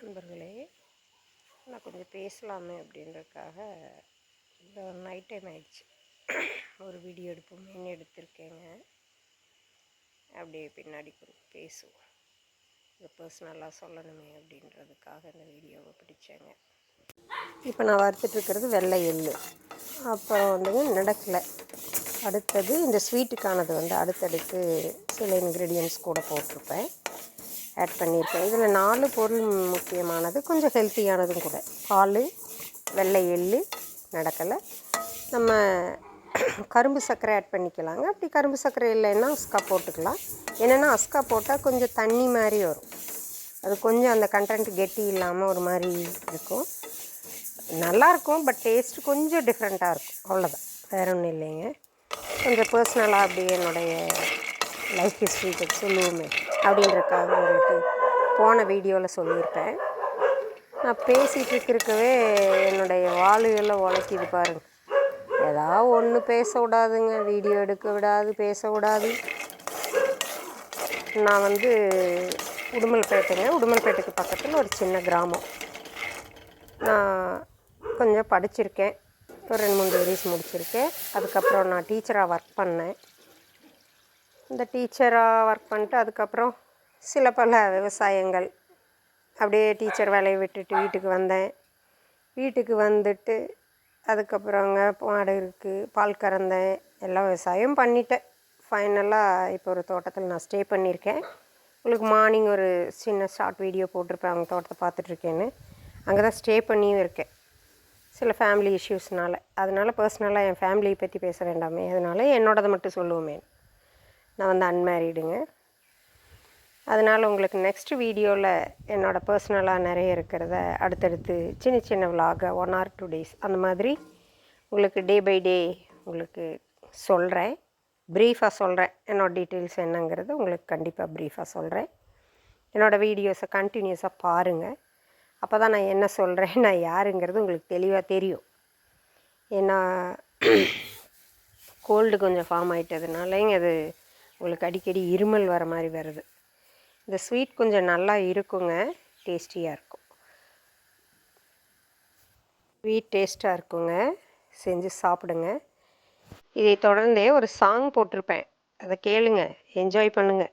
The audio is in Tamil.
நண்பர்களே, நான் கொஞ்சம் பேசலாமே அப்படின்றதுக்காக இந்த நைட் டைம் ஆயிடுச்சு, ஒரு வீடியோ எடுப்போமேன்னு எடுத்திருக்கேங்க. அப்படியே பின்னாடி கொஞ்சம் பேசுவோம், இதை பர்சனலாக சொல்லணுமே அப்படின்றதுக்காக இந்த வீடியோவை பிடிச்சேங்க. இப்போ நான் வறுத்துட்ருக்கிறது வெள்ளை எள்ளு, அப்புறம் நடக்கலை. அடுத்தது இந்த ஸ்வீட்டுக்கானது அடுத்தடுத்து சில இன்க்ரீடியன்ட்ஸ் கூட போட்டிருப்பேன், ஆட் பண்ணியிருக்கேன். இதில் 4 பொருள் முக்கியமானது, கொஞ்சம் ஹெல்த்தியானதும் கூட. பால், வெள்ளை எள்ளு, நடக்கலை. நம்ம கரும்பு சர்க்கரை ஆட் பண்ணிக்கலாங்க. அப்படி கரும்பு சர்க்கரை இல்லைன்னா அஸ்கா போட்டுக்கலாம். என்னென்னா அஸ்கா போட்டால் கொஞ்சம் தண்ணி மாதிரி வரும், அது கொஞ்சம் அந்த கண்டென்ட் கெட்டி இல்லாமல் ஒரு மாதிரி இருக்கும், நல்லாயிருக்கும். பட் டேஸ்ட்டு கொஞ்சம் டிஃப்ரெண்ட்டாக இருக்கும், அவ்வளோதான், வேறு ஒன்றும் இல்லைங்க. கொஞ்சம் பர்சனலாக அப்படி என்னுடைய லைஃப் ஹிஸ்ட்ரி சொல்லுவோமே அப்படின்றதுக்காக உங்களுக்கு போன வீடியோவில் சொல்லியிருப்பேன். நான் பேசிகிட்டு இருக்கவே என்னுடைய வாளுகளில் உழைக்கிது பாருங்கள். ஏதாவது ஒன்று பேச விடாதுங்க, வீடியோ எடுக்க விடாது, பேச விடாது. நான் உடுமல்பேட்டுக்கு பக்கத்தில் ஒரு சின்ன கிராமம். நான் கொஞ்சம் படிச்சிருக்கேன், ஒரு 2-3 டிகிரிஸ் முடிச்சிருக்கேன். அதுக்கப்புறம் நான் டீச்சராக ஒர்க் பண்ணேன். இந்த டீச்சராக ஒர்க் பண்ணிட்டு அதுக்கப்புறம் சில பல விவசாயங்கள், அப்படியே டீச்சர் வேலையை விட்டுட்டு வீட்டுக்கு வந்தேன். வீட்டுக்கு வந்துட்டு அதுக்கப்புறங்க மாடு இருக்குது, பால் கறந்தேன், எல்லாம் விவசாயம் பண்ணிட்டேன். ஃபைனலாக இப்போ ஒரு தோட்டத்தில் நான் ஸ்டே பண்ணியிருக்கேன். உங்களுக்கு மார்னிங் ஒரு சின்ன ஷார்ட் வீடியோ போட்டிருப்பேன், அவங்க தோட்டத்தை பார்த்துட்ருக்கேன்னு. அங்கே தான் ஸ்டே பண்ணியும் இருக்கேன், சில ஃபேமிலி இஷ்யூஸ்னால். அதனால் பர்சனலாக என் ஃபேமிலியை பற்றி பேச வேண்டாமே, அதனால் என்னோடதை மட்டும் சொல்லுவோமே. நான் அன்மேரீடுங்க. அதனால் உங்களுக்கு நெக்ஸ்ட் வீடியோவில் என்னோடய பர்சனலாக நிறைய இருக்கிறத அடுத்தடுத்து சின்ன சின்ன விலாக 1 or 2 days அந்த மாதிரி உங்களுக்கு டே பை டே உங்களுக்கு சொல்கிறேன், ப்ரீஃபாக சொல்கிறேன். என்னோடய டீட்டெயில்ஸ் என்னங்கிறது உங்களுக்கு கண்டிப்பாக ப்ரீஃபாக சொல்கிறேன். என்னோடய வீடியோஸை கண்டினியூஸாக பாருங்கள், அப்போ தான் நான் என்ன சொல்கிறேன், நான் யாருங்கிறது உங்களுக்கு தெளிவாக தெரியும். ஏன்னா கோல்டு கொஞ்சம் ஃபார்ம் ஆகிட்டதுனாலங்க அது உங்களுக்கு அடிக்கடி இருமல் வர மாதிரி வருது. இந்த ஸ்வீட் கொஞ்சம் நல்லா இருக்குங்க, டேஸ்டியாக இருக்கும், ஸ்வீட் டேஸ்ட்டாக இருக்குங்க, செஞ்சு சாப்பிடுங்க. இதை தொடர்ந்தே ஒரு சாங் போட்டிருப்பேன், அதை கேளுங்க, என்ஜாய் பண்ணுங்கள்.